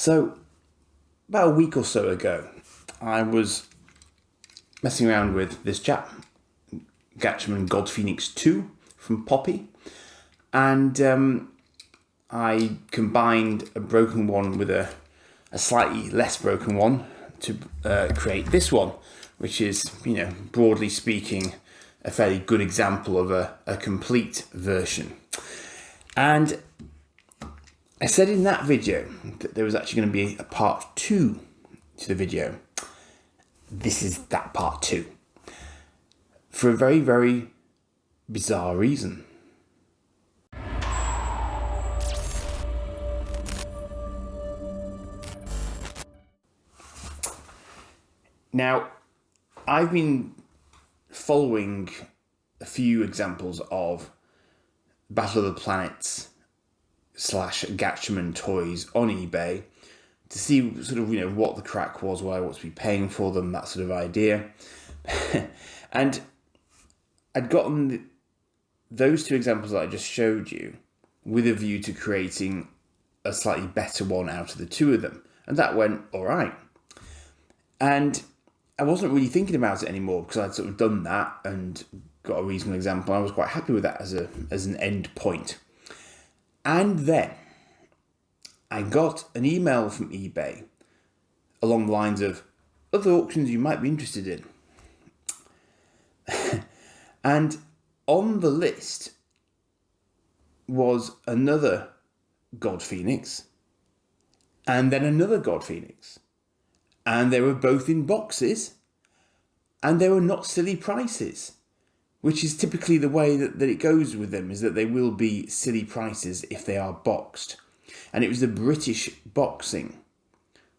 So, about a week or so ago, I was messing around with this chap, Gatchaman God Phenix 2 from Popy, and I combined a broken one with a slightly less broken one to create this one, which is, broadly speaking, a fairly good example of a complete version. And I said in that video that there was actually going to be a part 2 to the video. This is that part 2. For a very, very bizarre reason. Now, I've been following a few examples of Battle of the Planets / Gatchaman toys on eBay to see sort of, what the crack was, what I want to be paying for them, that sort of idea. And I'd gotten those 2 examples that I just showed you with a view to creating a slightly better one out of the 2 of them. And that went all right. And I wasn't really thinking about it anymore because I'd sort of done that and got a reasonable example. I was quite happy with that as an end point. And then I got an email from eBay along the lines of other auctions you might be interested in. And on the list was another God Phenix and then another God Phenix. And they were both in boxes and they were not silly prices, which is typically the way that it goes with them, is that they will be silly prices if they are boxed. And it was the British boxing.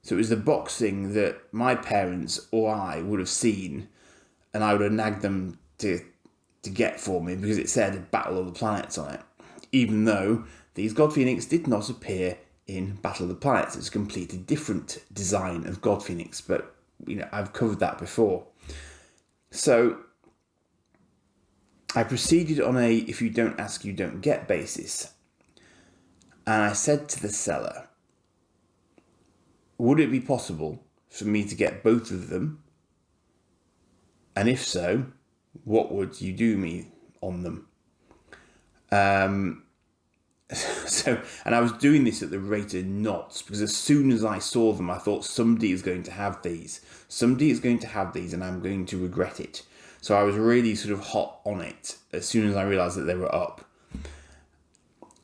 So it was the boxing that my parents or I would have seen and I would have nagged them to get for me because it said Battle of the Planets on it. Even though these God Phenix did not appear in Battle of the Planets. It's a completely different design of God Phenix, but I've covered that before. So I proceeded on a if you don't ask, you don't get basis. And I said to the seller, would it be possible for me to get both of them? And if so, what would you do me on them? And I was doing this at the rate of knots because as soon as I saw them, I thought somebody is going to have these. Somebody is going to have these and I'm going to regret it. So I was really sort of hot on it as soon as I realised that they were up.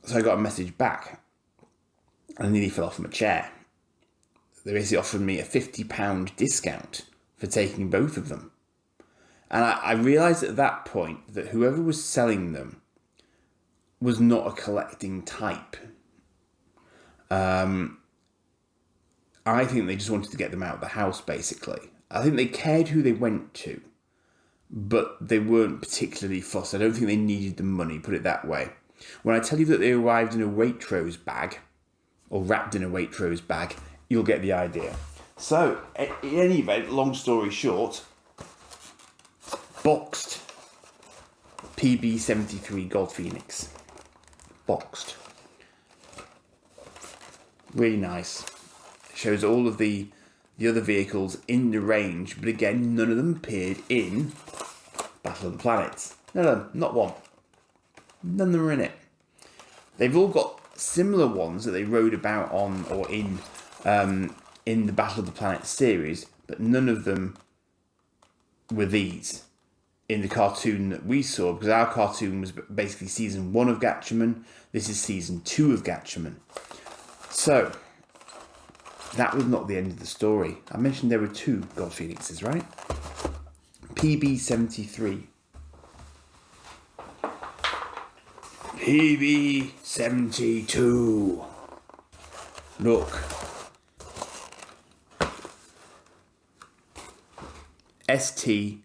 So I got a message back and I nearly fell off from a chair. They basically offered me a £50 discount for taking both of them. And I realised at that point that whoever was selling them was not a collecting type. I think they just wanted to get them out of the house, basically. I think they cared who they went to, but they weren't particularly fussed. I don't think they needed the money, put it that way. When I tell you that they arrived in a Waitrose bag, or wrapped in a Waitrose bag, you'll get the idea. So, in any event, long story short, boxed PB-73 God Phenix. Boxed. Really nice. Shows all of the other vehicles in the range, but again, none of them appeared in Battle of the Planets. No, not one. None of them are in it. They've all got similar ones that they rode about on or in the Battle of the Planets series, but none of them were these in the cartoon that we saw, because our cartoon was basically season 1 of Gatchaman. This is season 2 of Gatchaman. So, that was not the end of the story. I mentioned there were 2 God Phenixes, right? PB-73. PB-72. Look. STDX.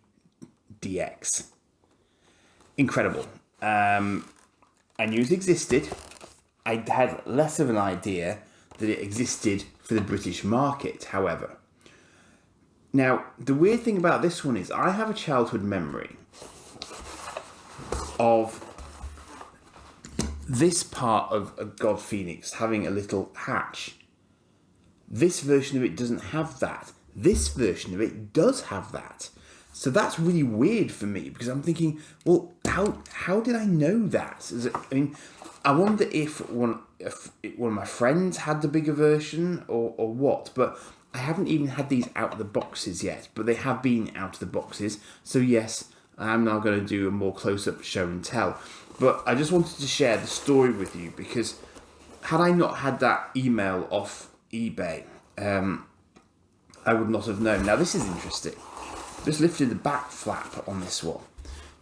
Incredible. I knew it existed. I had less of an idea that it existed for the British market, however. Now, the weird thing about this one is I have a childhood memory of this part of a God Phenix having a little hatch This version of it doesn't have that. This version of it does have that. So that's really weird for me, because I'm thinking, well, how did I know that? I wonder if one of my friends had the bigger version or what, but I haven't even had these out of the boxes yet, but they have been out of the boxes. So yes, I am now going to do a more close-up show and tell. But I just wanted to share the story with you, because had I not had that email off eBay, I would not have known. Now this is interesting. Just lifted the back flap on this one.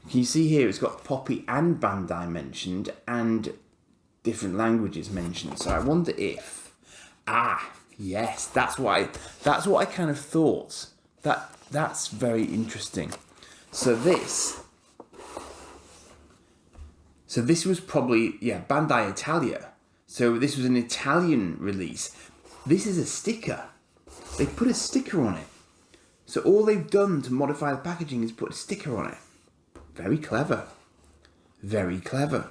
Can you see here it's got Popy and Bandai mentioned, and different languages mentioned. So I wonder if, yes, that's what I kind of thought. That's very interesting. So this was probably, Bandai Italia. So this was an Italian release. This is a sticker. They put a sticker on it. So all they've done to modify the packaging is put a sticker on it. Very clever. Very clever.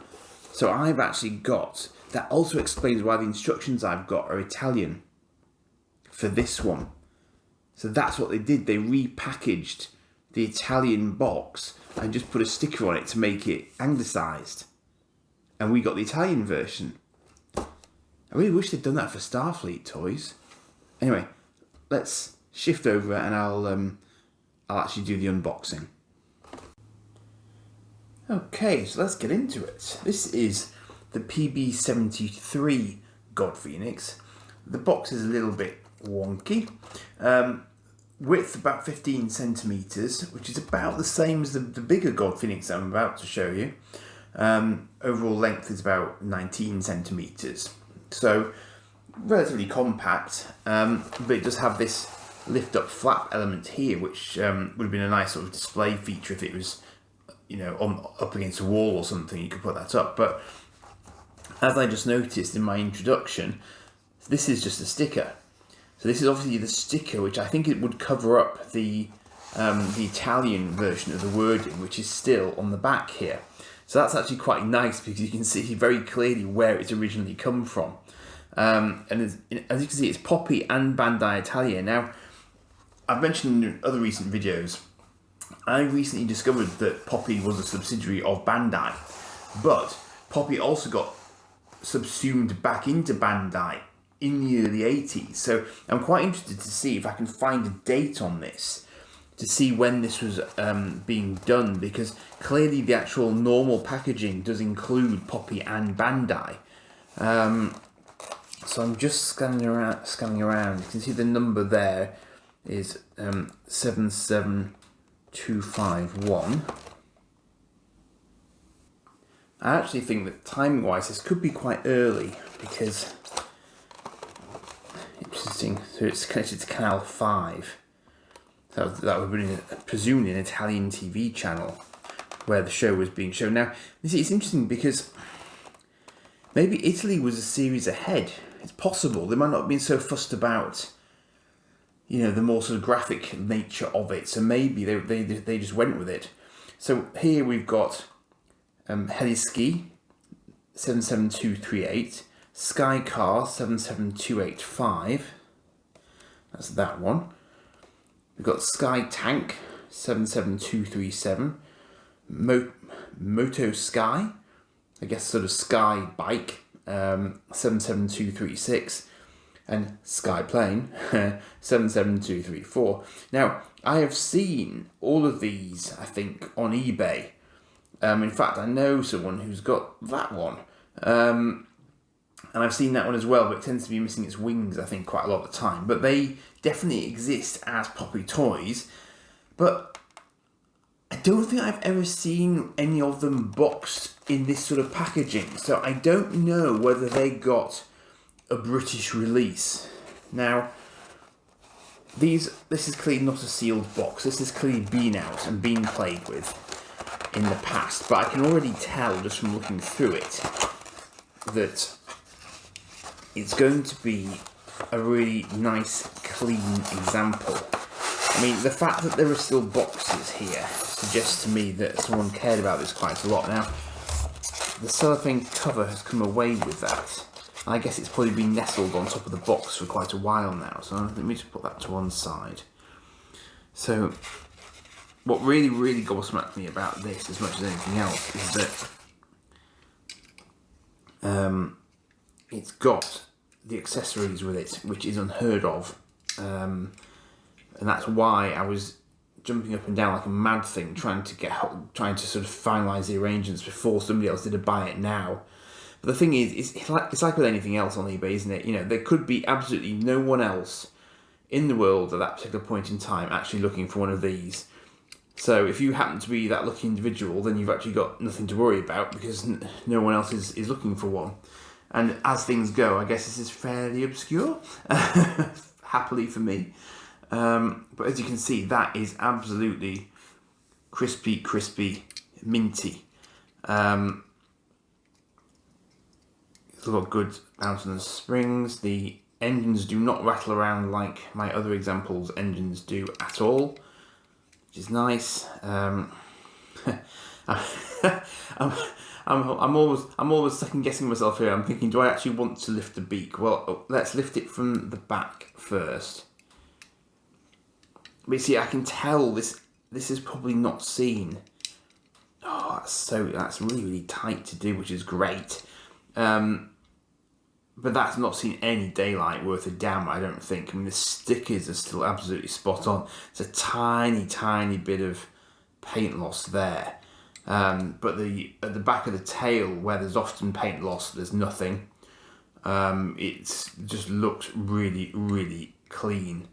So I've actually got, that also explains why the instructions I've got are Italian for this one. So that's what they did. They repackaged the Italian box and just put a sticker on it to make it anglicised. And we got the Italian version. I really wish they'd done that for Starfleet toys. Anyway, let's shift over and I'll actually do the unboxing. Okay, so let's get into it. This is the PB-72 God Phenix. The box is a little bit wonky. Width about 15 centimeters, which is about the same as the bigger God Phenix I'm about to show you. Overall length is about 19 centimeters. So relatively compact, but it does have this lift up flap element here, which would have been a nice sort of display feature if it was, up against a wall or something. You could put that up. But as I just noticed in my introduction, this is just a sticker. So this is obviously the sticker, which I think it would cover up the Italian version of the wording, which is still on the back here. So that's actually quite nice, because you can see very clearly where it's originally come from. And as you can see, it's Popy and Bandai Italia. Now, I've mentioned in other recent videos, I recently discovered that Popy was a subsidiary of Bandai, but Popy also got subsumed back into Bandai in the early 80s. So I'm quite interested to see if I can find a date on this, to see when this was being done, because clearly the actual normal packaging does include Popy and Bandai. So I'm just scanning around. You can see the number there is 77251. I actually think that timing-wise this could be quite early, because interesting. So it's connected to Canal 5. So that would be presumably an Italian TV channel where the show was being shown. Now, you see, it's interesting because maybe Italy was a series ahead. It's possible. They might not have been so fussed about, the more sort of graphic nature of it. So maybe they just went with it. So here we've got Heliski 77238, Sky Car 77285. That's that one. We've got Sky Tank 77237, Moto Sky, I guess sort of Sky Bike 77236, and Sky Plane 77234. Now, I have seen all of these, I think, on eBay. In fact, I know someone who's got that one. And I've seen that one as well, but it tends to be missing its wings, I think, quite a lot of the time. But they definitely exist as Popy toys. But I don't think I've ever seen any of them boxed in this sort of packaging. So I don't know whether they got a British release. Now, this is clearly not a sealed box. This has clearly been out and been played with in the past. But I can already tell, just from looking through it, that it's going to be a really nice, clean example. I mean, the fact that there are still boxes here suggests to me that someone cared about this quite a lot. Now, the cellophane cover has come away with that. I guess it's probably been nestled on top of the box for quite a while now, so let me just put that to one side. So, what really gobsmacked me about this, as much as anything else, is that it's got the accessories with it, which is unheard of, and that's why I was jumping up and down like a mad thing, trying to sort of finalise the arrangements before somebody else did a buy it now. But the thing is, it's like with anything else on eBay, isn't it? You know, there could be absolutely no one else in the world at that particular point in time actually looking for one of these. So if you happen to be that lucky individual, then you've actually got nothing to worry about because no one else is looking for one. And as things go, I guess this is fairly obscure, happily for me. But as you can see, that is absolutely crispy, minty. It's got good bounce on the springs. The engines do not rattle around like my other examples' engines do at all, which is nice. I'm always second guessing myself here. I'm thinking, do I actually want to lift the beak? Well, let's lift it from the back first. But see, I can tell this is probably not seen. Oh, that's really tight to do, which is great. But that's not seen any daylight worth a damn, I don't think. I mean, the stickers are still absolutely spot on. It's a tiny bit of paint loss there. But at the back of the tail, where there's often paint loss, there's nothing. It just looks really clean.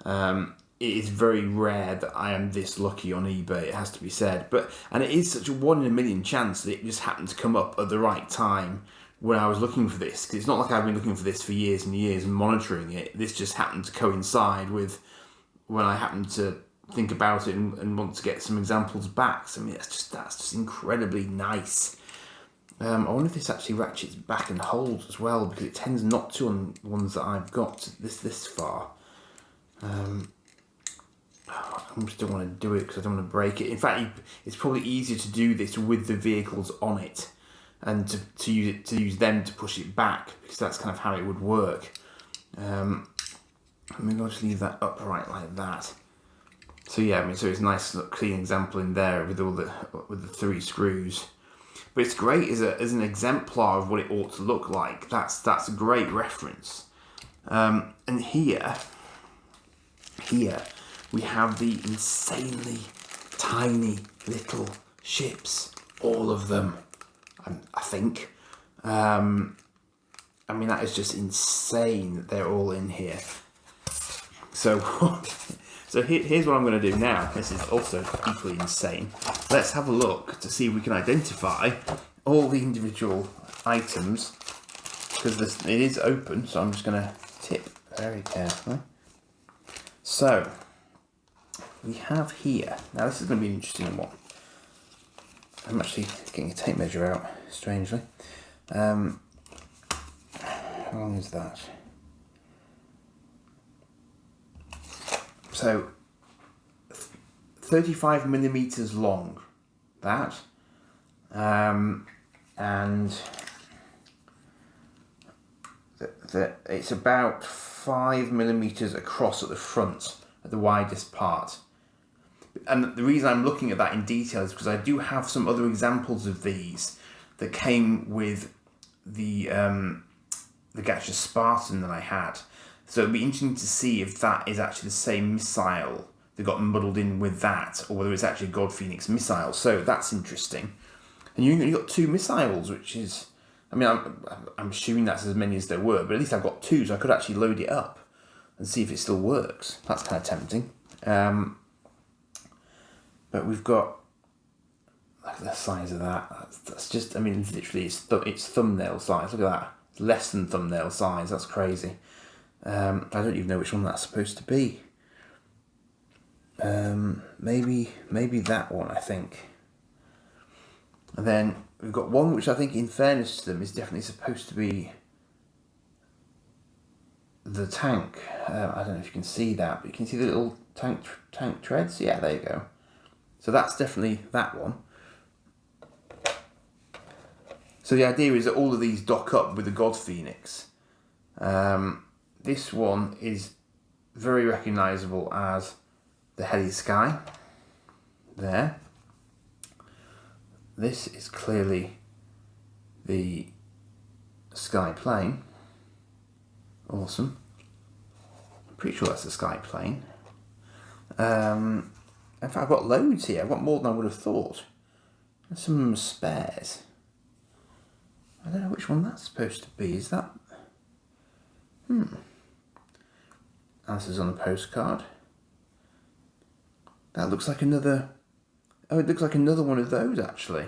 It is very rare that I am this lucky on eBay, it has to be said. And it is such a 1 in a million chance that it just happened to come up at the right time when I was looking for this. Because it's not like I've been looking for this for years and years and monitoring it. This just happened to coincide with when I happened to think about it and want to get some examples back. So I mean, that's just incredibly nice. I wonder if this actually ratchets back and holds as well, because it tends not to on ones that I've got this far. I still want to do it because I don't want to break it. In fact, it's probably easier to do this with the vehicles on it and to use them to push it back, because that's kind of how it would work. Maybe I'll just leave that upright like that. So yeah, I mean, so it's a nice clean example in there with the 3 screws. But it's great as an exemplar of what it ought to look like. That's a great reference. And here we have the insanely tiny little ships, all of them, I think. I mean, that is just insane that they're all in here. So here's what I'm going to do now. This is also equally insane. Let's have a look to see if we can identify all the individual items, because it is open, so I'm just going to tip very carefully. So we have here, now this is going to be an interesting one. I'm actually getting a tape measure out, strangely. How long is that? So 35 millimeters long, that, and it's about 5 millimeters across at the front, at the widest part. And the reason I'm looking at that in detail is because I do have some other examples of these that came with the Gacha Spartan that I had. So it'd be interesting to see if that is actually the same missile that got muddled in with that, or whether it's actually a God Phenix missile. So that's interesting. And you got 2 missiles, which is, I mean, I'm assuming that's as many as there were, but at least I've got 2, so I could actually load it up and see if it still works. That's kind of tempting. But we've got, look at the size of that. That's just, I mean, literally, it's thumbnail size. Look at that. It's less than thumbnail size. That's crazy. I don't even know which one that's supposed to be. Maybe that one, I think. And then we've got one which I think, in fairness to them, is definitely supposed to be the tank. I don't know if you can see that, but you can see the little tank treads. Yeah, there you go. So that's definitely that one. So the idea is that all of these dock up with the God Phenix. This one is very recognisable as the Heli Sky. There. This is clearly the Sky Plane. Awesome. I'm pretty sure that's the Sky Plane. In fact, I've got loads here. I've got more than I would have thought. There's some spares. I don't know which one that's supposed to be. Is that... Answers on a postcard. That looks like another... Oh, it looks like another one of those, actually.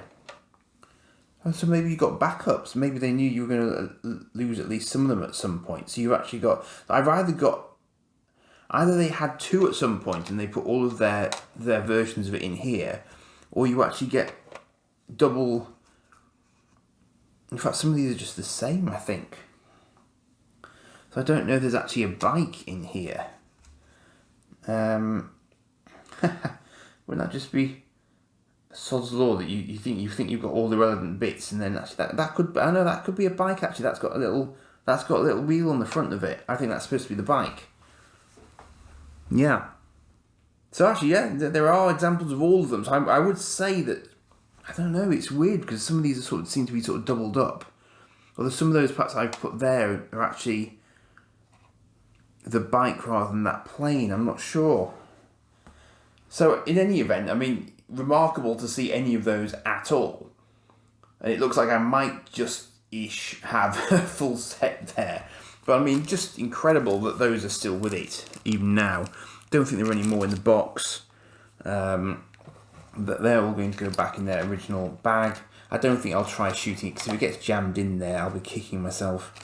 Oh, so maybe you got backups. Maybe they knew you were going to lose at least some of them at some point. So you actually got... I've either got... Either they had two at some point and they put all of their versions of it in here, or you actually get double... In fact, some of these are just the same, I think. So I don't know if there's actually a bike in here. Wouldn't that just be sod's law that you think you've got all the relevant bits, and then actually that could... I know that could be a bike, actually. That's got a little wheel on the front of it. I think that's supposed to be the bike. Yeah. So actually, yeah, there are examples of all of them. So I would say that, I don't know, it's weird because some of these seem to be sort of doubled up. Although some of those parts I've put there are actually the bike rather than that plane. I'm not sure. So in any event, I mean, remarkable to see any of those at all. And it looks like I might just-ish have a full set there. But I mean, just incredible that those are still with it, even now. Don't think there are any more in the box. But they're all going to go back in their original bag. I don't think I'll try shooting it, because if it gets jammed in there, I'll be kicking myself.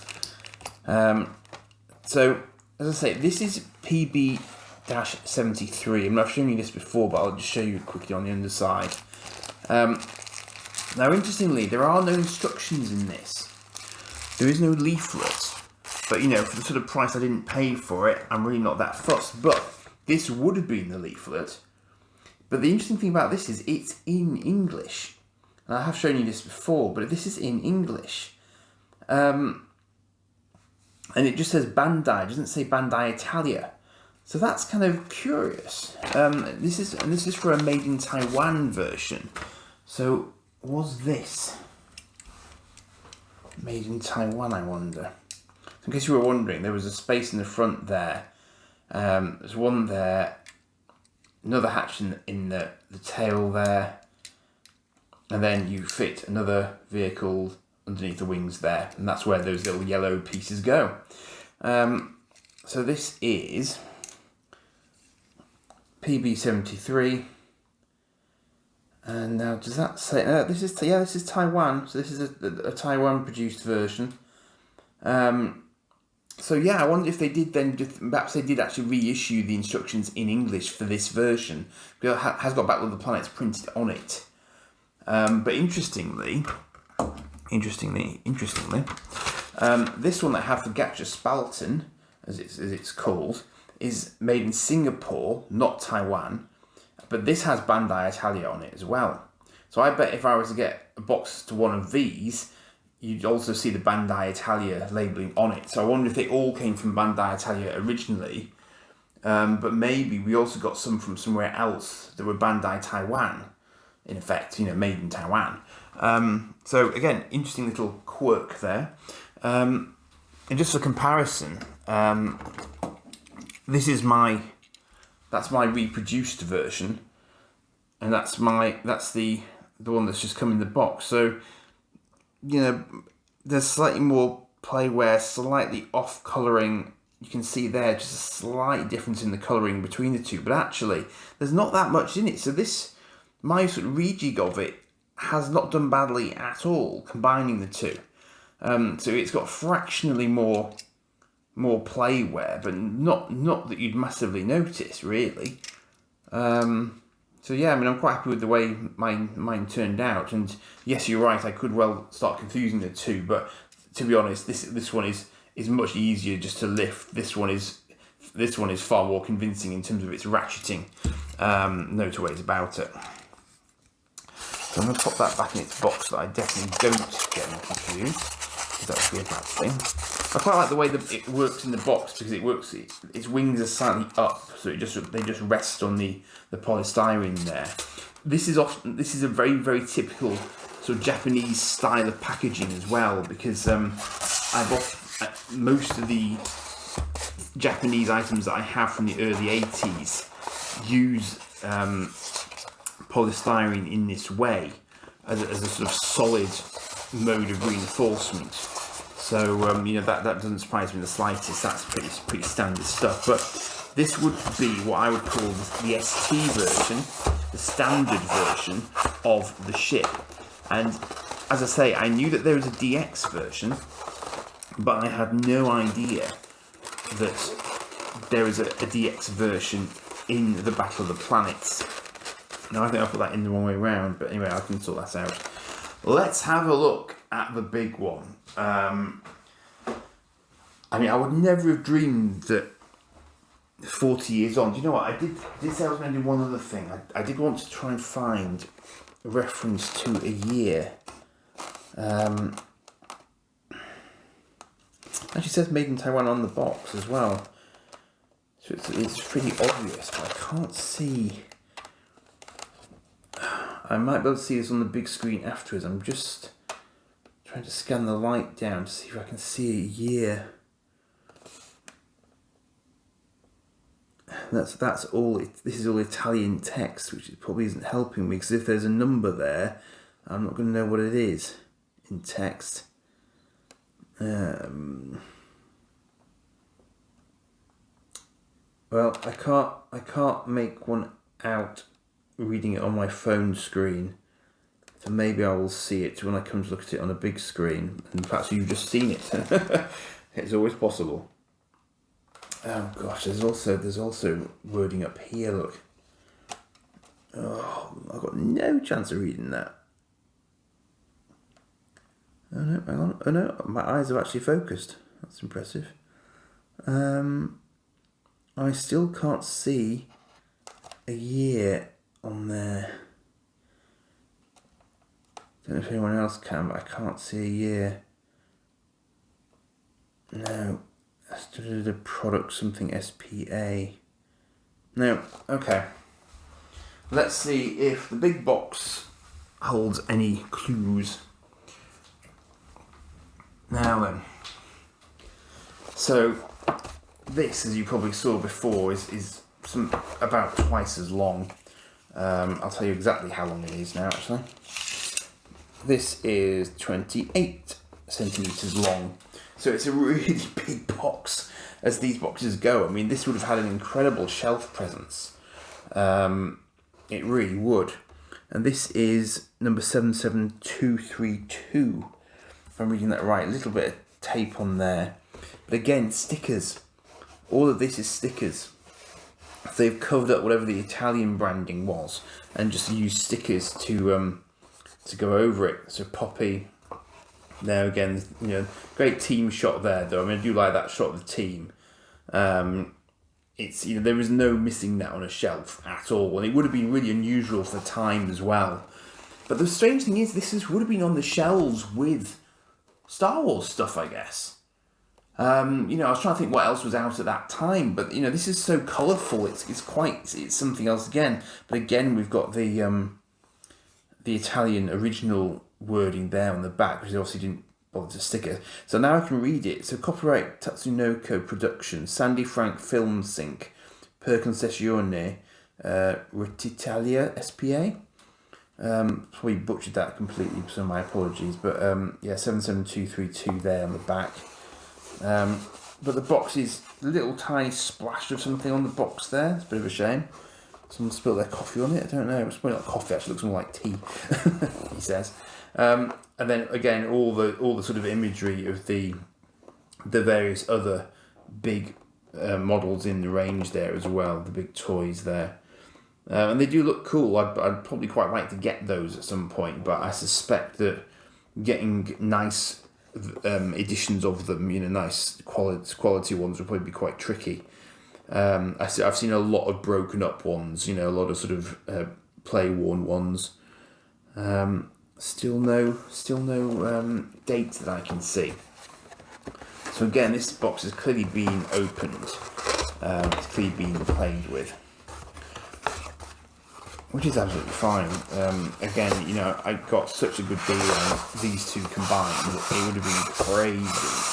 So, as I say, this is PB-73. I mean, I've shown you this before, but I'll just show you quickly on the underside. Now, interestingly, there are no instructions in this. There is no leaflet. But, you know, for the sort of price I didn't pay for it, I'm really not that fussed. But this would have been the leaflet. But the interesting thing about this is it's in English. And I have shown you this before, but this is in English. And it just says Bandai, it doesn't say Bandai Italia. So that's kind of curious. This is for a Made in Taiwan version. So was this Made in Taiwan, I wonder? So in case you were wondering, there was a space in the front there. There's one there. Another hatch in the tail there, and then you fit another vehicle underneath the wings there, and that's where those little yellow pieces go. So this is PB-73, and now does that say this is Taiwan? So this is a Taiwan produced version. So yeah, I wonder if they did then, perhaps they did actually reissue the instructions in English for this version, because it has got Battle of the Planets printed on it. But interestingly, this one that I have for Gacha Spalten, as it's called, is made in Singapore, not Taiwan, but this has Bandai Italia on it as well. So I bet if I were to get a box to one of these, you'd also see the Bandai Italia labelling on it. So I wonder if they all came from Bandai Italia originally, but maybe we also got some from somewhere else that were Bandai Taiwan, in effect, you know, made in Taiwan. So again, interesting little quirk there. And just for comparison, that's my reproduced version, and that's the one that's just come in the box. So, you know, there's slightly more playwear, slightly off colouring. You can see there just a slight difference in the colouring between the two, but actually there's not that much in it. So my sort of rejig of it has not done badly at all, combining the two. So it's got fractionally more playwear, but not that you'd massively notice, really. So yeah, I mean, I'm quite happy with the way mine turned out. And yes, you're right, I could well start confusing the two, but to be honest, this one is much easier just to lift. This one is far more convincing in terms of its ratcheting. No two ways about it. So I'm going to pop that back in its box so that I definitely don't get them confused, because that would be a bad thing. I quite like the way that it works in the box, because its wings are slightly up, so they just rest on the polystyrene there. This is a very, very typical sort of Japanese style of packaging as well, because most of the Japanese items that I have from the early 80s use polystyrene in this way as a sort of solid mode of reinforcement. So that doesn't surprise me in the slightest. That's pretty standard stuff. But this would be what I would call the ST version, the standard version of the ship. And as I say, I knew that there was a DX version, but I had no idea that there is a DX version in the Battle of the Planets. Now I think I put that in the wrong way around, but anyway, I can sort that out. Let's have a look at the big one. I would never have dreamed that 40 years on. Do you know what? I did say I was going to do one other thing. I did want to try and find a reference to a year. Actually says made in Taiwan on the box as well. So it's pretty obvious, but I can't see. I might be able to see this on the big screen afterwards. I'm just trying to scan the light down to see if I can see a year. That's all. This is all Italian text, which probably isn't helping me, because if there's a number there, I'm not going to know what it is in text. Well, I can't make one out reading it on my phone screen, so maybe I will see it when I come to look at it on a big screen, and perhaps you've just seen it. It's always possible. Oh gosh, there's also wording up here, look. Oh, I've got no chance of reading that. Oh no, hang on. Oh no, my eyes are actually focused. That's impressive. I still can't see a year on there. Don't know if anyone else can, but I can't see a year. No. The product something SPA. No, okay. Let's see if the big box holds any clues. Now then. So this, as you probably saw before, is about twice as long. I'll tell you exactly how long it is now, actually. This is 28 centimetres long. So it's a really big box, as these boxes go. I mean, this would have had an incredible shelf presence. It really would. And this is number 77232. If I'm reading that right, a little bit of tape on there. But again, stickers. All of this is stickers. They've covered up whatever the Italian branding was and just used stickers to go over it. So Popy. There again, great team shot there though. I mean, I do like that shot of the team. It's there is no missing that on a shelf at all, and it would have been really unusual for the time as well. But the strange thing is, would have been on the shelves with Star Wars stuff, I guess. I was trying to think what else was out at that time, but this is so colourful. It's something else again. But again, we've got the Italian original wording there on the back, because they obviously didn't bother to stick it. So now I can read it. So copyright Tatsunoko Productions, Sandy Frank Film Sync, per concessione, Retitalia SPA. Probably butchered that completely, so my apologies. But 77232 there on the back. But the box is a little tiny splash of something on the box there. It's a bit of a shame. Someone spilled their coffee on it. I don't know. It's probably not coffee. Actually, it looks more like tea. He says. And then again, all the sort of imagery of the various other big models in the range there as well. The big toys there, and they do look cool. I'd probably quite like to get those at some point, but I suspect that getting nice editions of them, nice quality ones, will probably be quite tricky. I've seen a lot of broken up ones, a lot of sort of play worn ones. Still no date that I can see. So again, this box has clearly been opened. It's clearly been played with, which is absolutely fine. Again, you know, I got such a good deal on these two combined that it would have been crazy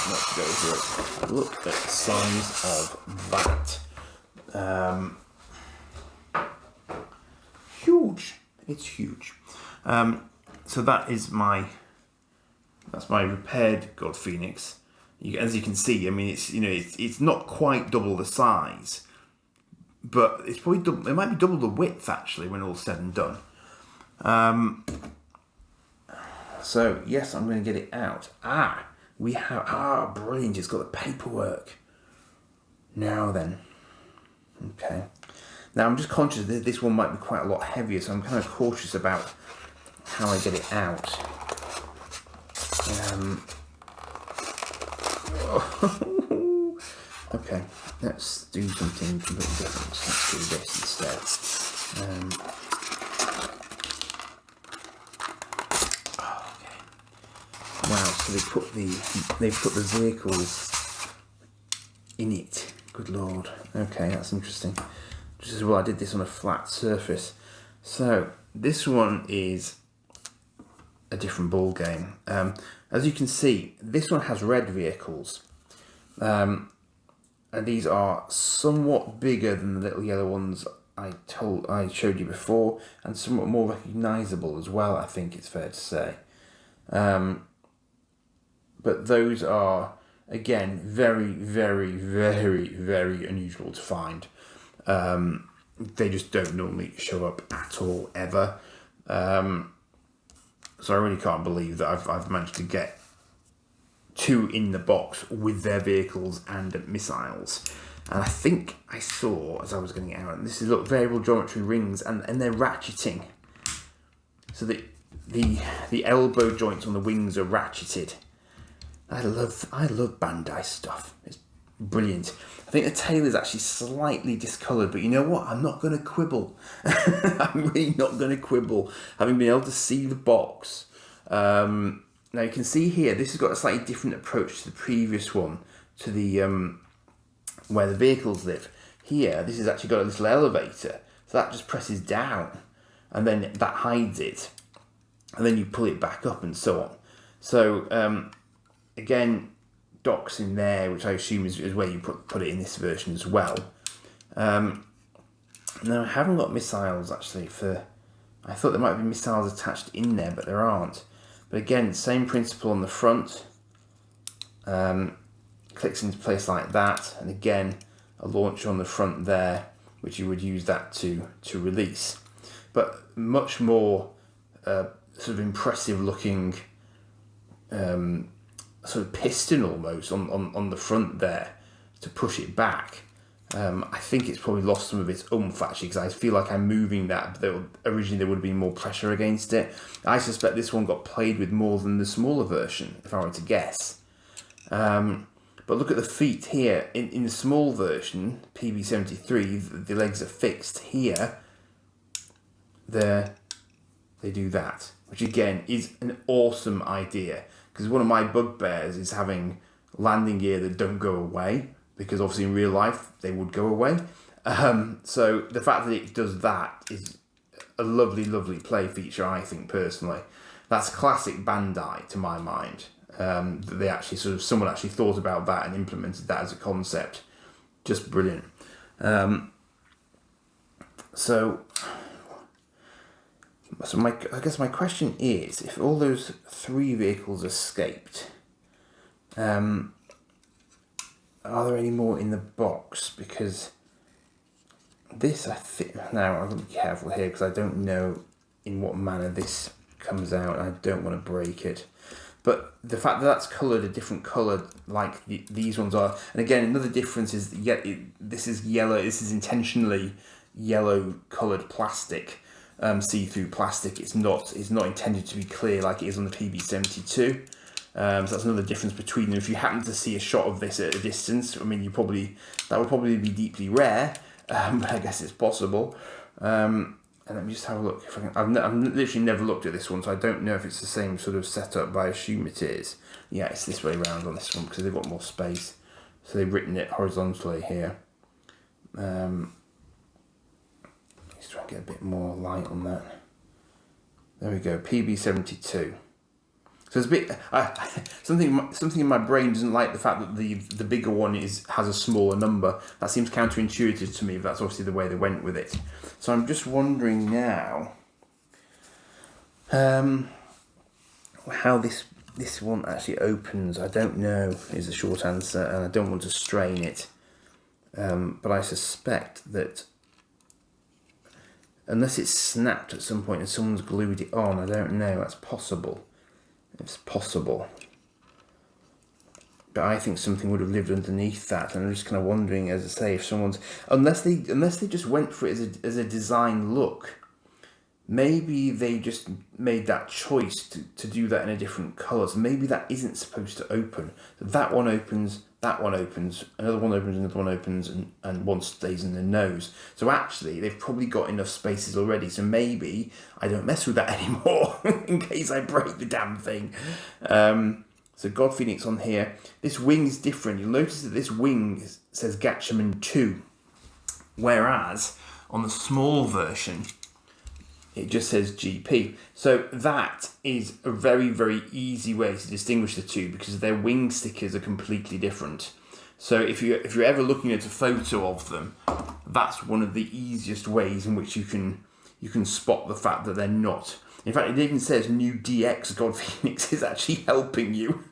not to go for it. Look at the size of that. Huge. It's huge. So that's my repaired God Phenix. As you can see, I mean, it's not quite double the size, but it's probably double. It might be double the width actually when all's said and done. So yes, I'm going to get it out. We have brilliant. It's got the paperwork. Now then, okay. Now I'm just conscious that this one might be quite a lot heavier, so I'm kind of cautious about how I get it out. Okay, let's do something completely different. Let's do this instead. Okay. Wow, so they put the vehicles in it. Good lord. Okay, that's interesting. Just as well, I did this on a flat surface. So this one is a different ball game. As you can see, this one has red vehicles, and these are somewhat bigger than the little yellow ones I showed you before, and somewhat more recognisable as well, I think it's fair to say. But those are, again, very, very, very, very unusual to find. They just don't normally show up at all, ever. So I really can't believe that I've managed to get two in the box with their vehicles and missiles. And I think I saw, as I was getting it out, and this is, look, variable geometry rings, and they're ratcheting. So the elbow joints on the wings are ratcheted. I love Bandai stuff. It's brilliant. I think the tail is actually slightly discoloured, but you know what? I'm not going to quibble. I'm really not going to quibble. Having been able to see the box. Now you can see here, this has got a slightly different approach to the previous one, to the where the vehicles live. Here, this has actually got a little elevator, so that just presses down, and then that hides it, and then you pull it back up and so on. So again, docks in there, which I assume is where you put it in this version as well. Now I haven't got missiles actually I thought there might be missiles attached in there, but there aren't. But again, same principle on the front. Clicks into place like that, and again a launcher on the front there, which you would use that to release. But much more sort of impressive looking sort of piston almost on the front there to push it back. I think it's probably lost some of its oomph actually, because I feel like I'm moving that, but originally there would have been more pressure against it. I suspect this one got played with more than the smaller version, if I were to guess. But look at the feet here. In the small version, PB-73, the legs are fixed. Here, they do that, which again is an awesome idea, because one of my bugbears is having landing gear that don't go away, because obviously in real life they would go away. So the fact that it does that is a lovely, lovely play feature, I think, personally. That's classic Bandai to my mind. That they actually someone actually thought about that and implemented that as a concept. Just brilliant. So I guess my question is, if all those three vehicles escaped, are there any more in the box? Because this, I think, now I'm going to be careful here because I don't know in what manner this comes out. I don't want to break it. But the fact that that's coloured a different colour like these ones are, and again, another difference is this is yellow. This is intentionally yellow coloured plastic, see-through plastic. It's not intended to be clear like it is on the PB-72. So that's another difference between them. If you happen to see a shot of this at a distance, I mean, that would probably be deeply rare, but I guess it's possible. And And let me just have a look. If I can, I've literally never looked at this one, so I don't know if it's the same sort of setup, but I assume it is. Yeah, it's this way around on this one because they've got more space. So they've written it horizontally here. Let's try and get a bit more light on that. There we go, PB-72. So it's a bit something in my brain doesn't like the fact that the bigger one has a smaller number. That seems counterintuitive to me, but that's obviously the way they went with it. So I'm just wondering now how this one actually opens. I don't know is the short answer, and I don't want to strain it. But I suspect that unless it's snapped at some point and someone's glued it on, I don't know. That's possible. It's possible. But I think something would have lived underneath that, and I'm just kind of wondering, as I say, if someone's unless they just went for it as a design look. Maybe they just made that choice to do that in a different colour. So maybe that isn't supposed to open. So that one opens, another one opens, and one stays in the nose. So actually, they've probably got enough spaces already. So maybe I don't mess with that anymore in case I break the damn thing. So God Phenix on here. This wing is different. You'll notice that this wing says Gatchaman 2, whereas on the small version, it just says GP. So that is a very, very easy way to distinguish the two because their wing stickers are completely different. So if you're ever looking at a photo of them, that's one of the easiest ways in which you can spot the fact that they're not. In fact, it even says new DX God Phenix is actually helping you.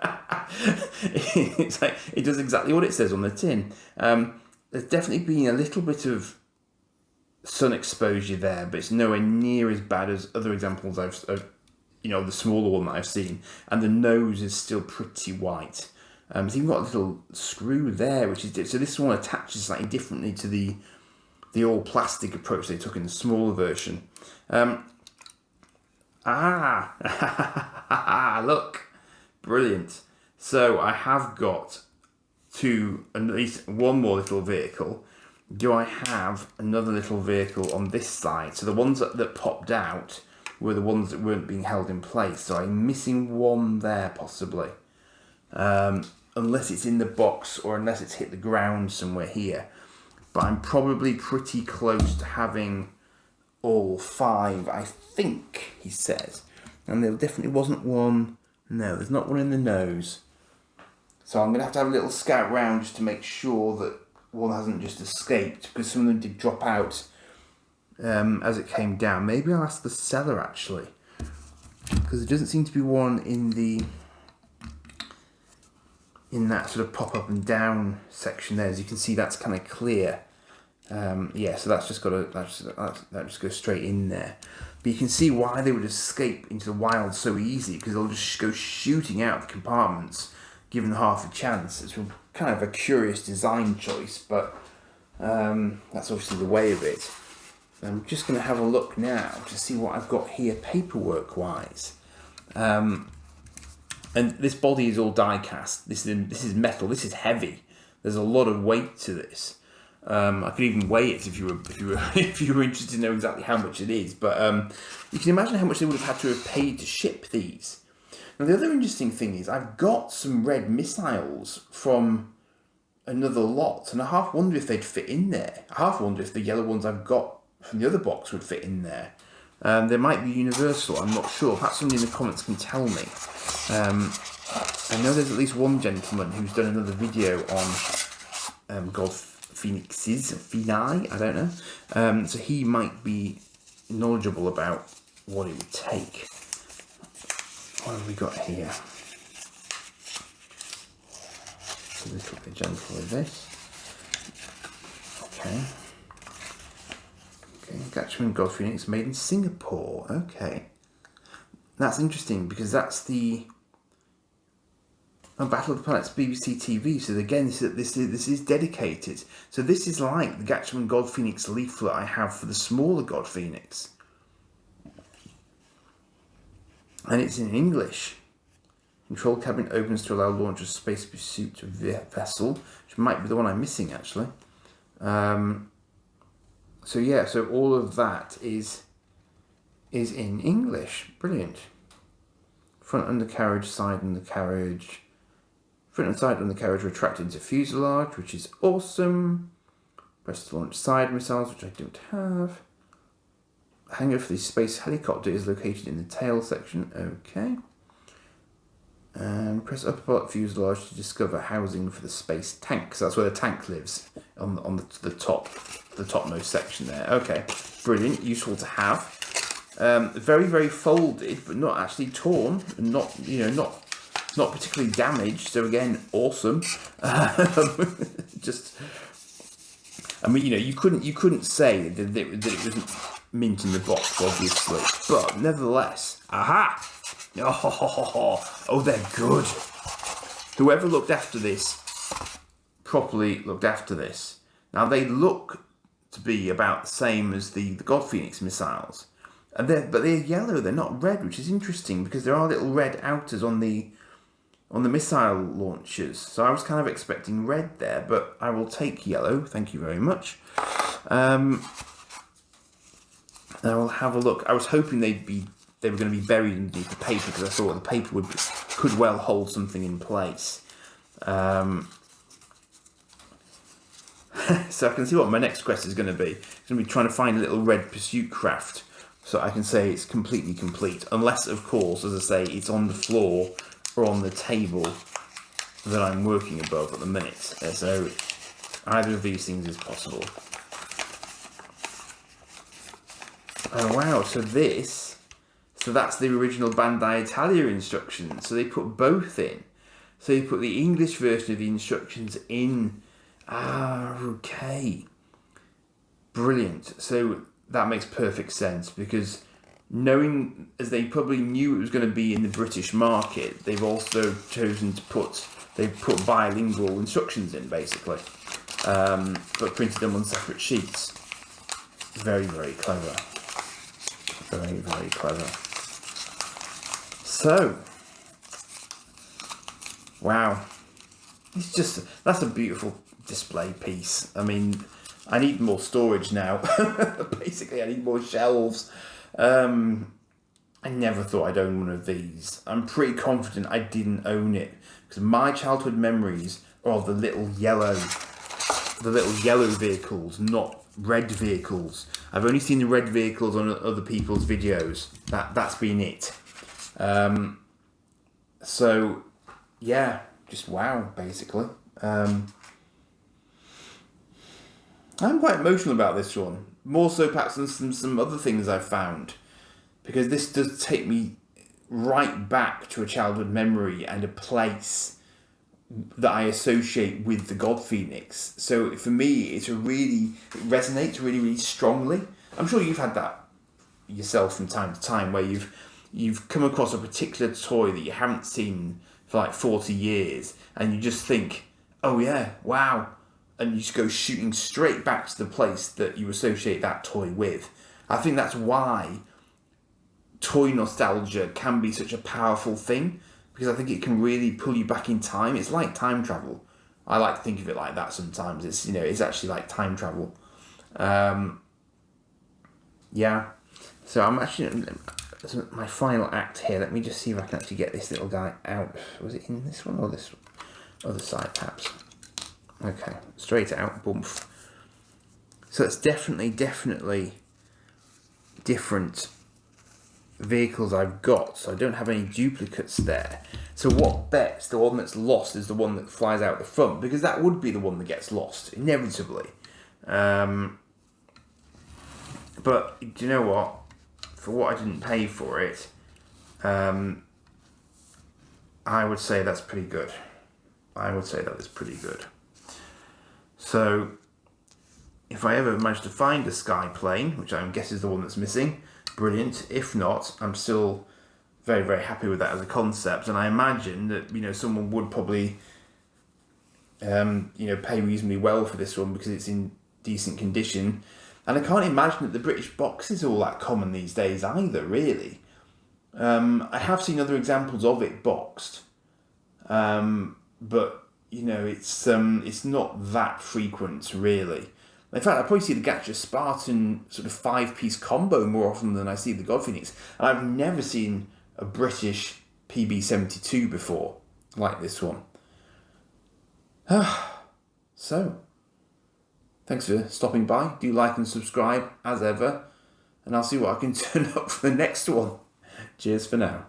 It's like, it does exactly what it says on the tin. There's definitely been a little bit of sun exposure there, but it's nowhere near as bad as other examples the smaller one that I've seen, and the nose is still pretty white. It's even got a little screw there, which is so this one attaches slightly differently to the all plastic approach they took in the smaller version. Look, brilliant. So I have got at least one more little vehicle. Do I have another little vehicle on this side? So the ones that popped out were the ones that weren't being held in place. So I'm missing one there possibly. Unless it's in the box or unless it's hit the ground somewhere here. But I'm probably pretty close to having all 5, I think, he says. And there definitely wasn't one. No, there's not one in the nose. So I'm going to have a little scout round just to make sure that one hasn't just escaped, because some of them did drop out as it came down. Maybe I'll ask the seller actually, because there doesn't seem to be one in that sort of pop up and down section there. As you can see, that's kind of clear. Yeah, so that's just got to that just goes straight in there. But you can see why they would escape into the wild so easy, because they'll just go shooting out of the compartments given half a chance. It's kind of a curious design choice, but that's obviously the way of it. I'm just going to have a look now to see what I've got here paperwork wise. And this body is all die cast. This is metal. This is heavy. There's a lot of weight to this. I could even weigh it if you were interested to know exactly how much it is. But you can imagine how much they would have had to have paid to ship these. Now the other interesting thing is I've got some red missiles from another lot, and I half wonder if they'd fit in there. I half wonder if the yellow ones I've got from the other box would fit in there. They might be universal, I'm not sure. Perhaps somebody in the comments can tell me. I know there's at least one gentleman who's done another video on God Phenixes, Pheni, I don't know. So he might be knowledgeable about what it would take. What have we got here? A little bit gentle with this. Okay. Gatchaman God Phenix made in Singapore. Okay. That's interesting because that's the Battle of the Planets BBC TV. So again, this is dedicated. So this is like the Gatchaman God Phenix leaflet I have for the smaller God Phenix. And it's in English. Control cabin opens to allow launch of space pursuit vessel, which might be the one I'm missing actually. So yeah, so all of that is is in English. Brilliant. Front undercarriage, side undercarriage. Front and side undercarriage retracted into fuselage, which is awesome. Press to launch side missiles, which I don't have. Hangar for the space helicopter is located in the tail section. Okay. And press upper part fuselage to discover housing for the space tank. So that's where the tank lives, on the topmost section there. Okay, brilliant, useful to have. Very, very folded, but not actually torn, and not particularly damaged. So again, awesome. You couldn't say that it wasn't mint in the box, obviously, but nevertheless, aha! Oh, they're good. Whoever looked after this properly looked after this. Now they look to be about the same as the God Phenix missiles, but they're yellow. They're not red, which is interesting because there are little red outers on the missile launchers. So I was kind of expecting red there, but I will take yellow. Thank you very much. I will have a look. I was hoping they were going to be buried underneath the paper because I thought the paper could well hold something in place. So I can see what my next quest is going to be. It's going to be trying to find a little red pursuit craft so I can say it's completely complete. Unless, of course, as I say, it's on the floor or on the table that I'm working above at the minute. So either of these things is possible. Oh wow, so that's the original Bandai Italia instructions. So they put both in. So you put the English version of the instructions in. Ah, okay. Brilliant. So that makes perfect sense because knowing, as they probably knew it was going to be in the British market, they've also chosen to put bilingual instructions in, basically. But printed them on separate sheets. Very, very clever. Very, very clever. So, wow. That's a beautiful display piece. I mean, I need more storage now. Basically, I need more shelves. I never thought I'd own one of these. I'm pretty confident I didn't own it because my childhood memories are of the little yellow vehicles, not red vehicles. I've only seen the red vehicles on other people's videos. That's been it. So yeah, just wow, basically. I'm quite emotional about this one, more so perhaps than some other things I've found, because this does take me right back to a childhood memory and a place that I associate with the God Phenix. So for me, it resonates really, really strongly. I'm sure you've had that yourself from time to time, where you've come across a particular toy that you haven't seen for like 40 years, and you just think, oh yeah, wow, and you just go shooting straight back to the place that you associate that toy with. I think that's why toy nostalgia can be such a powerful thing, because I think it can really pull you back in time. It's like time travel. I like to think of it like that sometimes. It's actually like time travel. Yeah. So I'm actually, my final act here, let me just see if I can actually get this little guy out. Was it in this one or this other side perhaps? Okay, straight out, boom. So it's definitely different vehicles I've got, so I don't have any duplicates there. So what bets the one that's lost is the one that flies out the front, because that would be the one that gets lost, inevitably. But do you know what? For what I didn't pay for it, I would say that's pretty good. I would say that is pretty good. So, if I ever manage to find a sky plane, which I guess is the one that's missing, brilliant. If not, I'm still very, very happy with that as a concept. And I imagine that, someone would probably, pay reasonably well for this one because it's in decent condition. And I can't imagine that the British box is all that common these days either, really. I have seen other examples of it boxed. But, it's not that frequent, really. In fact, I probably see the Gatcher Spartan sort of 5-piece combo more often than I see the God Phoenix. And I've never seen a British PB-72 before, like this one. So, thanks for stopping by. Do like and subscribe, as ever. And I'll see what I can turn up for the next one. Cheers for now.